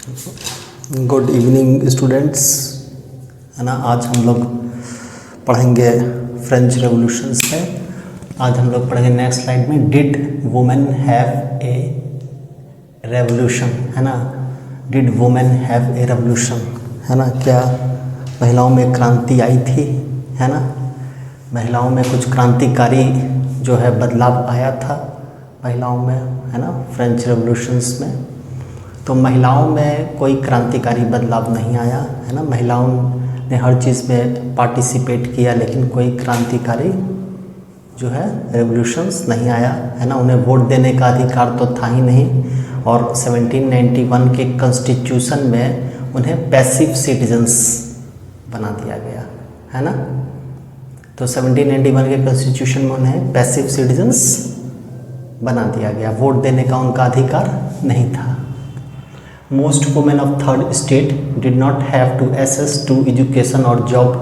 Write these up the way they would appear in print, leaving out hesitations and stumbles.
Good evening students, है ना। आज हम लोग पढ़ेंगे फ्रेंच रेवोल्यूशन से। आज हम लोग पढ़ेंगे नेक्स्ट स्लाइड में, did women have a revolution, है ना। Did women have a revolution, है ना। क्या महिलाओं में क्रांति आई थी, है ना। महिलाओं में कुछ क्रांतिकारी जो है बदलाव आया था महिलाओं में, है ना, फ्रेंच रेवोल्यूशंस में। तो महिलाओं में कोई क्रांतिकारी बदलाव नहीं आया, है ना। महिलाओं ने हर चीज़ में पार्टिसिपेट किया, लेकिन कोई क्रांतिकारी जो है रेवोल्यूशंस नहीं आया, है ना। उन्हें वोट देने का अधिकार तो था ही नहीं, और 1791 के कॉन्स्टिट्यूशन में उन्हें पैसिव सिटीजन्स बना दिया गया, है ना। तो 1791 के कॉन्स्टिट्यूशन में उन्हें पैसिव सिटीजन्स बना दिया गया, वोट देने का उनका अधिकार नहीं था। Most women of third state did not have to access to education or job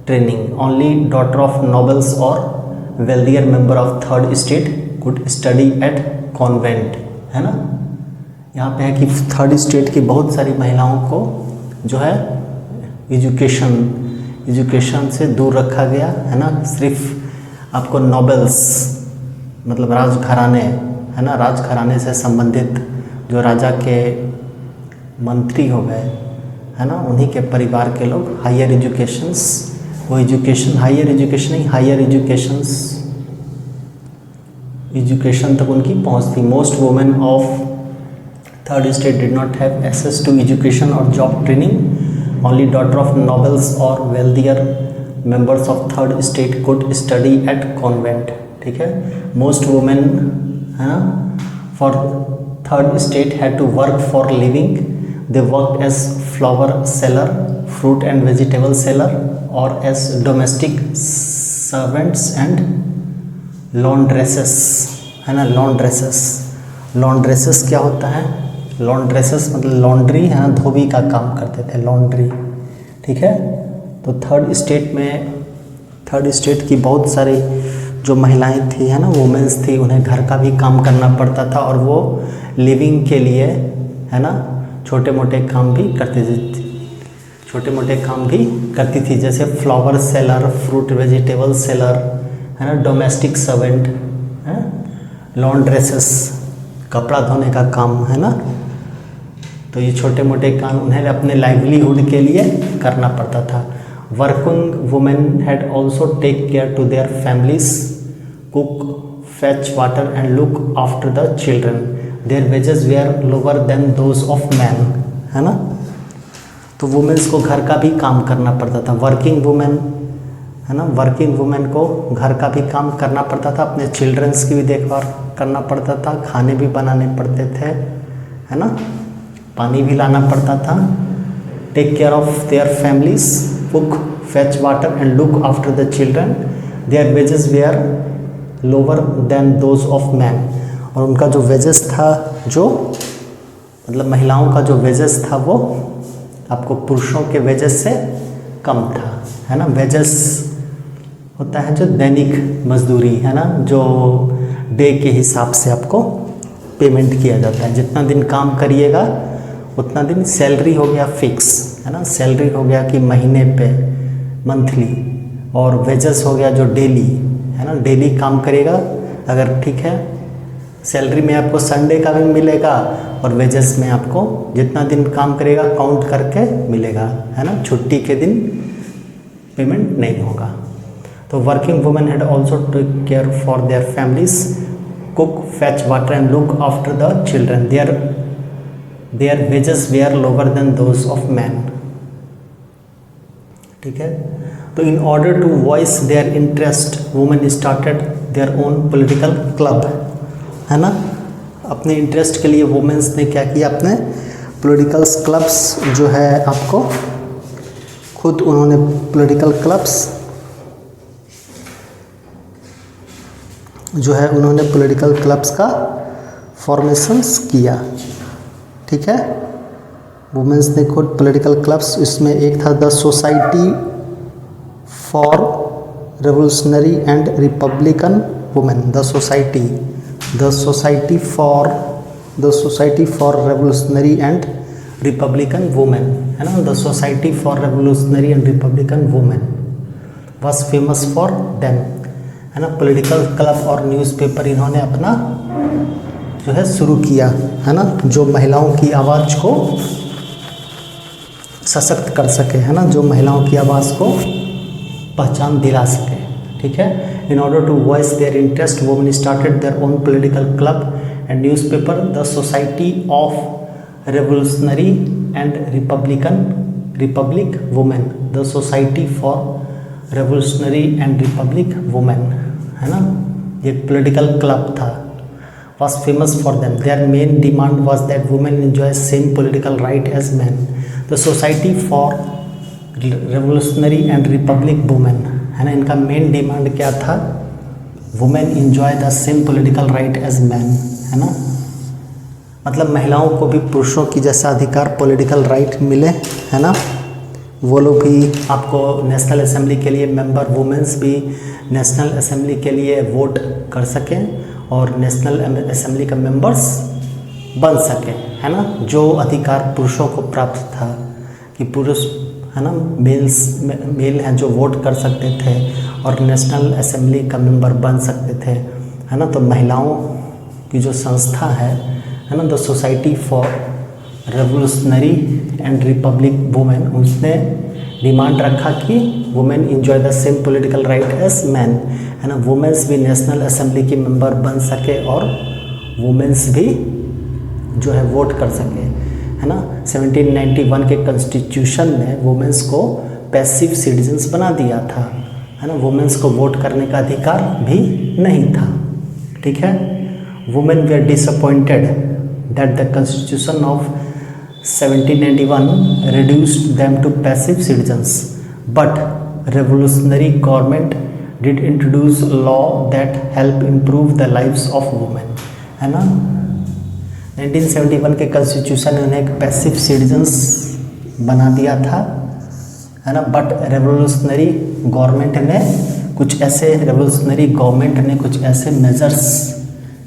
training. Only daughter of nobles or wealthier member of third state could study at convent, है ना। यहाँ पे है कि थर्ड स्टेट की बहुत सारी महिलाओं को जो है एजुकेशन से दूर रखा गया, है ना। सिर्फ आपको नोबल्स मतलब राजघराने, है ना, राजघराने से संबंधित जो राजा के मंत्री हो गए, है ना, उन्हीं के परिवार के लोग हायर एजुकेशंस, वो एजुकेशन हायर एजुकेशन नहीं, हायर एजुकेशन तक उनकी पहुंच थी। Most women of third state did not have access to education और job training. Only daughter of nobles और wealthier members of third state could study at convent, ठीक है। Most women, है ना, for third state had to work for living. They worked as flower seller, fruit and vegetable seller, or as domestic servants and laundresses, है ना। laundresses क्या होता है? laundresses मतलब लॉन्ड्री, है ना, धोबी का काम करते थे, लॉन्ड्री, ठीक है। तो थर्ड स्टेट की बहुत सारी जो महिलाएं थी, है ना, वुमेन्स थी, उन्हें घर का भी काम करना पड़ता था, और वो लिविंग के लिए, है ना, छोटे मोटे काम भी करती थी, जैसे flower seller, fruit vegetable seller, है ना, डोमेस्टिक सर्वेंट, है, लॉन्ड्रेसेस कपड़ा धोने का काम, है ना। तो ये छोटे मोटे काम उन्हें अपने लाइवलीहुड के लिए करना पड़ता था। Working women had also take care to their families, cook, fetch water and look after the children. Their wages were lower than those of men, है ना। तो वुमेन्स को घर का भी काम करना पड़ता था। वर्किंग वुमेन, है ना, वर्किंग वुमेन को घर का भी काम करना पड़ता था, अपने चिल्ड्रंस की भी देखभाल करना पड़ता था, खाने भी बनाने पड़ते थे, है ना, पानी भी लाना पड़ता था। Take care of their families, cook, fetch water and look after the children. Their wages were lower than those of man, और उनका जो वेजेस था, जो मतलब महिलाओं का जो वेजेस था, वो आपको पुरुषों के वेजेस से कम था, है ना। वेजेस होता है जो दैनिक मजदूरी, है ना, जो डे के हिसाब से आपको पेमेंट किया जाता है। जितना दिन काम करिएगा उतना दिन, सैलरी हो गया फिक्स, है ना, सैलरी हो गया कि महीने पे, मंथली, और वेजेस हो गया जो डेली, है ना, डेली काम करेगा अगर, ठीक है। सैलरी में आपको संडे का भी मिलेगा, और वेजेस में आपको जितना दिन काम करेगा काउंट करके मिलेगा, है ना, छुट्टी के दिन पेमेंट नहीं होगा। तो working women had also take care for their families, cook, fetch water and look after the children. Their wages were lower than those of man, ठीक है। तो in order to voice their interest, women started their own political club, है ना। अपने interest के लिए women's ने क्या किया, अपने पॉलिटिकल क्लब्स जो है आपको खुद उन्होंने पॉलिटिकल क्लब्स जो है उन्होंने पॉलिटिकल क्लब्स का फॉर्मेशंस किया, ठीक है। वुमेन्स ने खुद पॉलिटिकल क्लब्स, इसमें एक था the society for revolutionary and Republican women, the society for revolutionary and Republican women, है ना, the society for revolutionary and Republican women was famous for them, है ना। पॉलिटिकल क्लब और न्यूज़पेपर इन्होंने अपना जो है शुरू किया, है ना, जो महिलाओं की आवाज़ को सशक्त कर सके, है ना, जो महिलाओं की आवाज़ को पहचान दिला सके, ठीक है। In order to voice their interest women started their own political club and newspaper, the society of revolutionary and republic women, the society for revolutionary and republic women, है ना, ये पॉलिटिकल क्लब था, was famous for them. Their main demand was that women enjoy same political right as men. The Society for Revolutionary and Republic Women, है ना, इनका main demand क्या था? Women enjoy the same political right as man, है ना, मतलब महिलाओं को भी पुरुषों की जैसा अधिकार पॉलिटिकल राइट मिले, है ना, वो लोग भी आपको नेशनल असेंबली के लिए मेंबर, वुमेन्स भी नेशनल असेंबली के लिए वोट कर सकें और नेशनल असेंबली का मेंबर्स बन सकें, है ना। जो अधिकार पुरुषों को प्राप्त था कि पुरुष, है ना, मेल हैं जो वोट कर सकते थे और नेशनल असेंबली का मेंबर बन सकते थे, है ना, तो महिलाओं की जो संस्था है ना, the society for revolutionary and republic women, उसने डिमांड रखा कि women enjoy the same political right as man, है ना, वुमेन्स भी नेशनल असेंबली की मेंबर बन सके और वुमेन्स भी जो है वोट कर सके, है ना। 1791 के कॉन्स्टिट्यूशन में वुमेन्स को पैसिव सिटीजन्स बना दिया था, है ना, वुमेन्स को वोट करने का अधिकार भी नहीं था, ठीक है। Women were disappointed that the constitution of 1791 reduced them to passive citizens, but revolutionary government did introduce law that help improve the lives of women, है ना। 1971 के कॉन्स्टिट्यूशन ने उन्हें एक पैसिव सिटीजन्स बना दिया था, है ना, बट रेवोल्यूशनरी गवर्नमेंट ने कुछ ऐसे मेजर्स,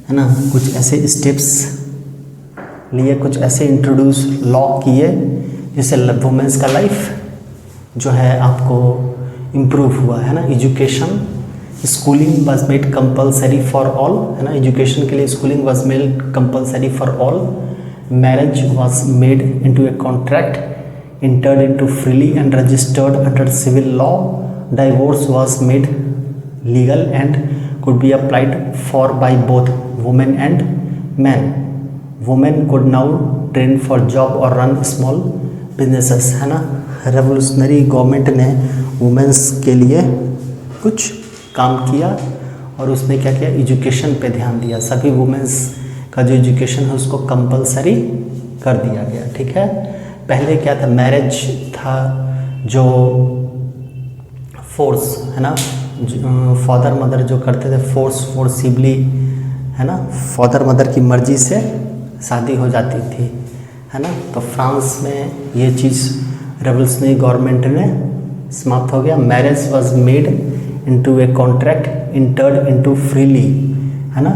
है ना, कुछ ऐसे स्टेप्स लिए, कुछ ऐसे इंट्रोड्यूस लॉ किए जिससे वुमेन्स का लाइफ जो है आपको इम्प्रूव हुआ, है ना। Education, schooling was made compulsory for all, है ना, एजुकेशन के लिए schooling was made compulsory for all. Marriage was made into a contract entered into freely and registered under civil law. Divorce was made legal and could be applied for by both women and man. Women could now train for job और run small businesses, है ना। Revolutionary government ने women's के लिए कुछ काम किया और उसने क्या किया, एजुकेशन पे ध्यान दिया। सभी वुमेन्स का जो एजुकेशन है उसको कंपलसरी कर दिया गया, ठीक है। पहले क्या था, मैरिज था जो फोर्स, है ना, फादर मदर जो करते थे फोर्सिबली, है ना, फादर मदर की मर्जी से शादी हो जाती थी, है ना। तो फ्रांस में ये चीज़ रेवोल्यूशनरी गवर्नमेंट ने समाप्त हो गया। Marriage was made into a contract entered into freely, है ना,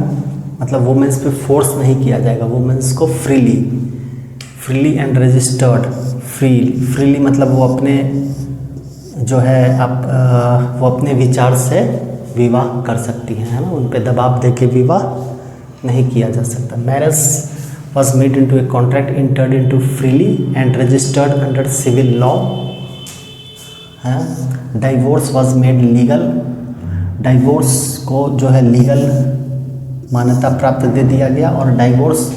मतलब वुमेन्स पे फोर्स नहीं किया जाएगा, वुमेन्स को फ्रीली एंड रजिस्टर्ड। फ्रीली मतलब वो अपने जो है वो अपने विचार से विवाह कर सकती हैं, है ना, उन पे दबाव दे के विवाह नहीं किया जा सकता। Marriage was made into a contract entered into freely and registered under civil law. Divorce was made legal. Divorce को जो है लीगल मान्यता प्राप्त दे दिया गया और डाइवोर्स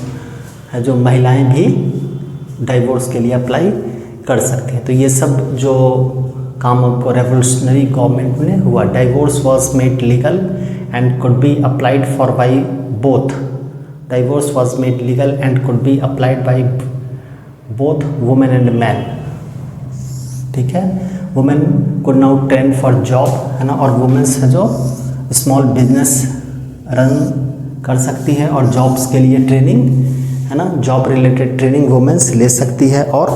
है जो महिलाएं भी डाइवोर्स के लिए अप्लाई कर सकती हैं। तो ये सब जो काम आपको रेवोल्यूशनरी गवर्नमेंट में हुआ। Divorce was made legal and could be applied for by both. Divorce was made legal and could be applied by both women and men, ठीक है। Women could now train for job, है ना, और women's है जो small business run कर सकती है और जॉब्स के लिए ट्रेनिंग, है ना, जॉब रिलेटेड ट्रेनिंग वुमेन्स ले सकती है और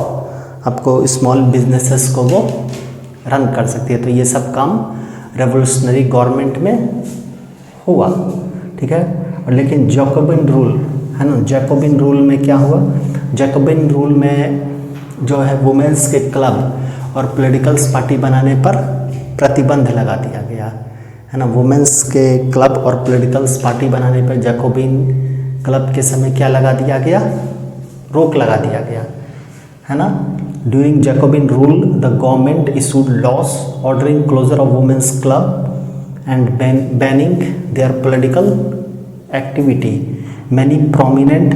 आपको स्मॉल बिजनेसेस को वो रन कर सकती है। तो ये सब काम रेवोल्यूशनरी गवर्नमेंट में हुआ, ठीक है। और लेकिन जैकोबिन रूल, है ना, जैकोबिन रूल में क्या हुआ, जैकोबिन रूल में जो है वुमेन्स के क्लब और पॉलिटिकल्स पार्टी बनाने पर प्रतिबंध लगा दिया गया, है ना। वुमेन्स के क्लब और पॉलिटिकल्स पार्टी बनाने पर जैकोबिन क्लब के समय क्या लगा दिया गया, रोक लगा दिया गया, है ना। During Jacobin rule the government issued laws ordering closure of women's club and banning their political activity. Many prominent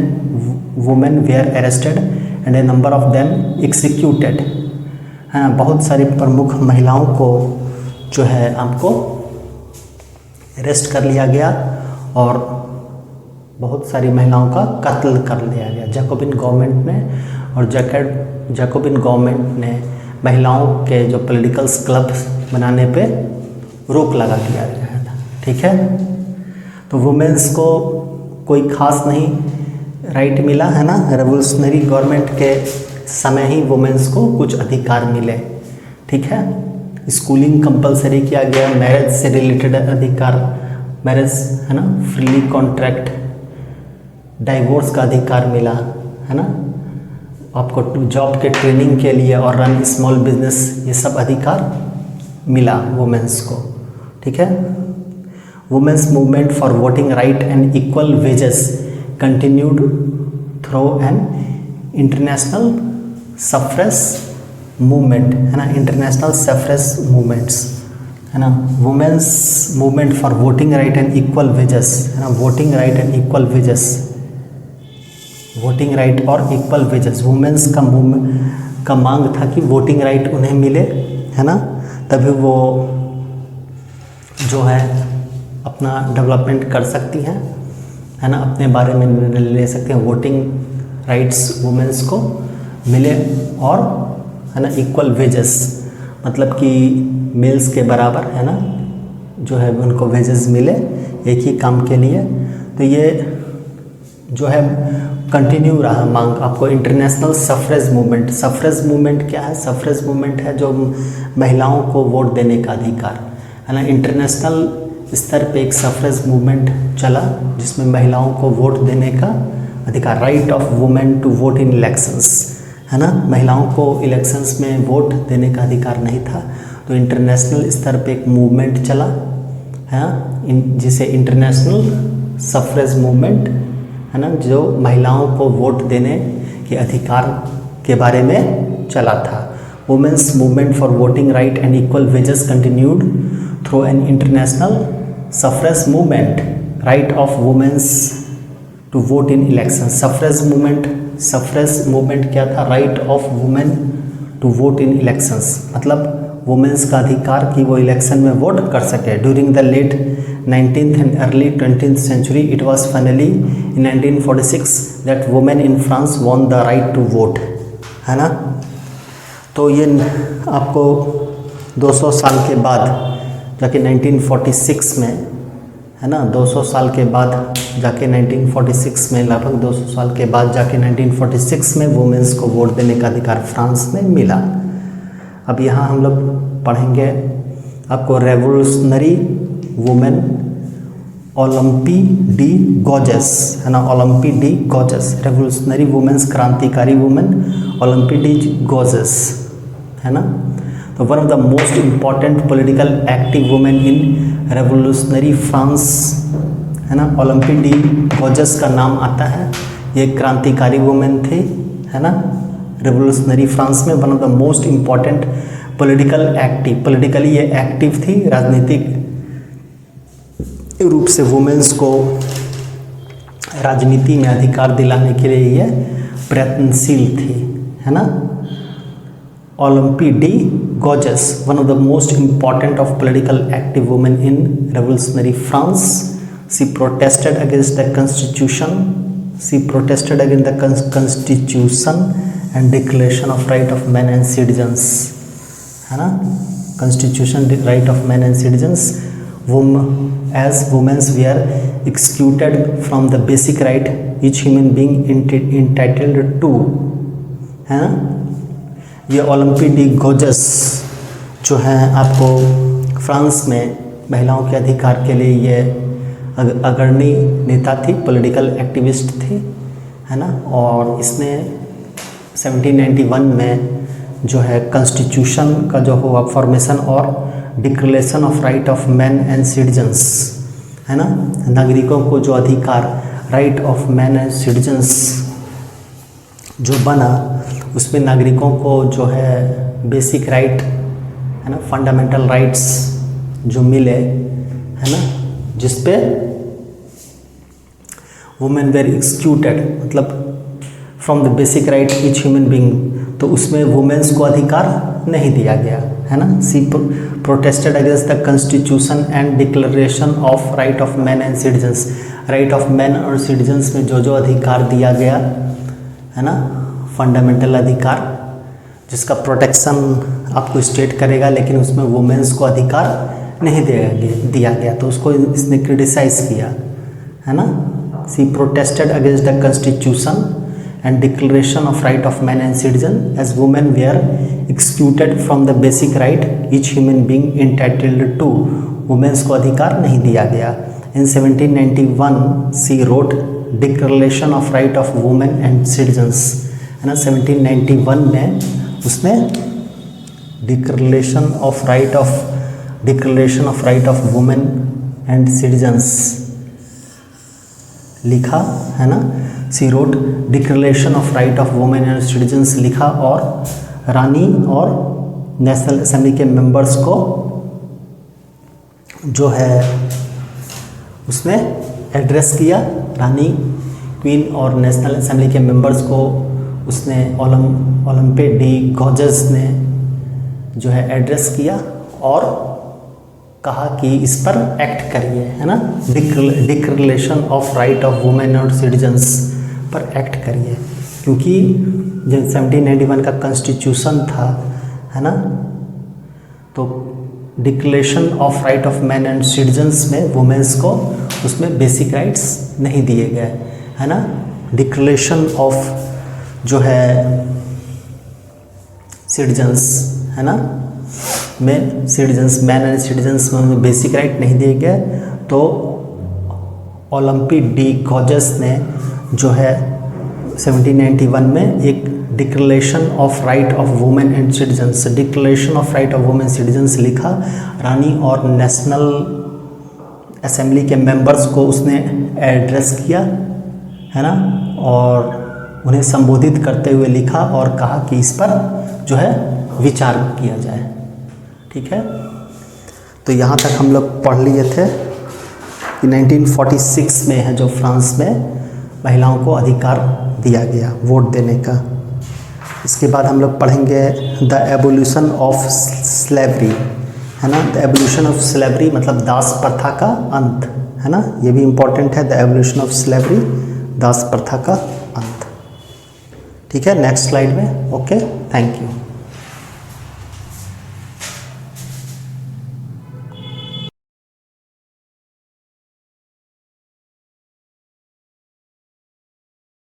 women were arrested and a number of them executed, है ना। बहुत सारी प्रमुख महिलाओं को जो है आपको अरेस्ट कर लिया गया और बहुत सारी महिलाओं का कत्ल कर लिया गया जैकोबिन गवर्नमेंट ने। और जैकोबिन गवर्नमेंट ने महिलाओं के जो पॉलिटिकल्स क्लब बनाने पे रोक लगा दिया गया था, ठीक है। तो वुमेन्स को कोई खास नहीं राइट मिला, है ना। रेवोल्यूशनरी गवर्नमेंट के समय ही वुमेन्स को कुछ अधिकार मिले, ठीक है। स्कूलिंग कंपलसरी किया गया, मैरिज से रिलेटेड अधिकार, मैरिज, है ना, फ्रीली कॉन्ट्रैक्ट, डाइवोर्स का अधिकार मिला, है ना। आपको जॉब के ट्रेनिंग के लिए और रन स्मॉल बिजनेस, ये सब अधिकार मिला वुमेन्स को, ठीक है। Women's movement for voting right and equal wages continued through an international suffrage movement, है ना। इंटरनेशनल सफ्रेज मूवमेंट्स, है ना। Women's movement for voting right and equal wages, है ना। Voting right and equal wages, voting right और equal wages, women's का मांग था कि वोटिंग राइट उन्हें मिले, है ना। तभी वो जो है अपना डेवलपमेंट कर सकती हैं, है ना, अपने बारे में निर्णय ले सकते हैं। वोटिंग राइट्स वुमेन्स को मिले और, है ना, इक्वल वेजेस मतलब कि मेल्स के बराबर, है ना, जो है उनको वेजेस मिले एक ही काम के लिए। तो ये जो है कंटिन्यू रहा मांग आपको। इंटरनेशनल सफ्रेज मूवमेंट, सफ्रेज मूवमेंट क्या है? सफ्रेज मूवमेंट है जो महिलाओं को वोट देने का अधिकार, है ना। इंटरनेशनल स्तर पे एक सफ्रेज मूवमेंट चला जिसमें महिलाओं को वोट देने का अधिकार, right of women to vote in elections, है ना। महिलाओं को इलेक्शंस में वोट देने का अधिकार नहीं था, तो इंटरनेशनल स्तर पे एक मूवमेंट चला, है ना, जिसे इंटरनेशनल सफ्रेज मूवमेंट, है ना, जो महिलाओं को वोट देने के अधिकार के बारे में चला था। Women's movement for voting right and equal wages continued through an international suffrage movement, right of women's to vote in election. Suffrage movement क्या था? Right of women to vote in elections, मतलब वुमेन्स का अधिकार कि वो election में vote कर सके। During the late 19th and early 20th century, it was finally in 1946 that women in France won the right to vote, है ना। तो ये आपको 200 साल के बाद जाके 1946 में, है ना, 200 साल के बाद जाके 1946 में, लगभग 200 साल के बाद जाके 1946 में वुमेन्स को वोट देने का अधिकार फ्रांस में मिला। अब यहाँ हम लोग पढ़ेंगे आपको रेवोल्यूशनरी वुमेन ओलंपी डी गोजेस, है ना, Olympe de Gauss's, revolutionary women's, क्रांतिकारी वुमेन ओलंपी डी गोजेस, है ना। तो one of the most important political active women in revolutionary France, है ना, ओलंपी डी गोजेस का नाम आता है। ये क्रांतिकारी वुमेन थी, है ना, रेवोल्यूशनरी फ्रांस में one of the most important political active, politically ये एक्टिव थी, राजनीतिक रूप से वुमेन्स को राजनीति में अधिकार दिलाने के लिए ये प्रयत्नशील थी, है ना। Olympe de Gouges, one of the most important of political active women in revolutionary France, she protested against the constitution and declaration of right of man and citizens, है ना, constitution right of man and citizens. As women were excluded from the basic right each human being entitled to, है ना। ये ओलंपी de Gauss's जो है आपको France में महिलाओं के अधिकार के लिए ये अग्रणी नेता थी, पॉलिटिकल एक्टिविस्ट थी, है ना। और इसने 1791 में जो है कॉन्स्टिट्यूशन का जो हुआ फॉर्मेशन और declaration of right of man and citizens, है ना, नागरिकों को जो अधिकार, right of man and citizens जो बना, उसमें नागरिकों को जो है बेसिक राइट, है ना, फंडामेंटल राइट्स जो मिले, है ना, जिसपे वुमेन वेर एक्सक्लूडेड, मतलब from the basic right each human being, तो उसमें वुमेन्स को अधिकार नहीं दिया गया, है ना। She protested against the constitution and declaration of right of man and citizens. Right of man और सिटीजन्स में जो जो अधिकार दिया गया, है ना, फंडामेंटल अधिकार जिसका प्रोटेक्शन आपको स्टेट करेगा, लेकिन उसमें वुमेन्स को अधिकार नहीं दिया गया, तो उसको इसने क्रिटिसाइज किया, है ना। She protested against the constitution and declaration of right of man and citizen as women were excluded from the basic right each human being entitled to, women's को अधिकार नहीं दिया गया। In 1791 she wrote declaration of right of women and citizens, है ना। 1791 में उसने declaration of right of women and citizens लिखा, है ना। She wrote declaration of right of women and citizens लिखा और रानी और नेशनल असेंबली के मेंबर्स को जो है उसने एड्रेस किया। रानी, क्वीन और नेशनल असेंबली के मेंबर्स को उसने ओलंपे डी गॉर्जेस ने जो है एड्रेस किया और कहा कि इस पर एक्ट करिए, है ना। Declaration of right of women और सिटीजन्स पर एक्ट करिए, क्योंकि जब 1791 का कॉन्स्टिट्यूशन था, है ना, तो declaration of right of man and citizens में वुमेन्स को उसमें बेसिक राइट्स नहीं दिए गए, है ना। डिक्लेरेशन ऑफ जो है सिटीजन्स, है ना, में सिटीजन्स, मैन एंड सिटीजन्स में बेसिक राइट नहीं दिए गए, तो ओलंपी डी गॉर्जेस ने जो है 1791 में एक declaration of right of women and citizens, declaration of right of women citizens लिखा। रानी और नेशनल असेंबली के मेंबर्स को उसने एड्रेस किया, है ना, और उन्हें संबोधित करते हुए लिखा और कहा कि इस पर जो है विचार किया जाए। ठीक है, तो यहाँ तक हम लोग पढ़ लिए थे कि 1946 में है जो फ्रांस में महिलाओं को अधिकार दिया गया वोट देने का। इसके बाद हम लोग पढ़ेंगे द एवोल्यूशन ऑफ स्लेवरी, है ना। द एवोल्यूशन ऑफ स्लेवरी मतलब दास प्रथा का अंत, है ना, ये भी इम्पोर्टेंट है। द एवोल्यूशन ऑफ स्लेवरी, दास प्रथा का अंत। ठीक है, नेक्स्ट स्लाइड में। Okay, thank you.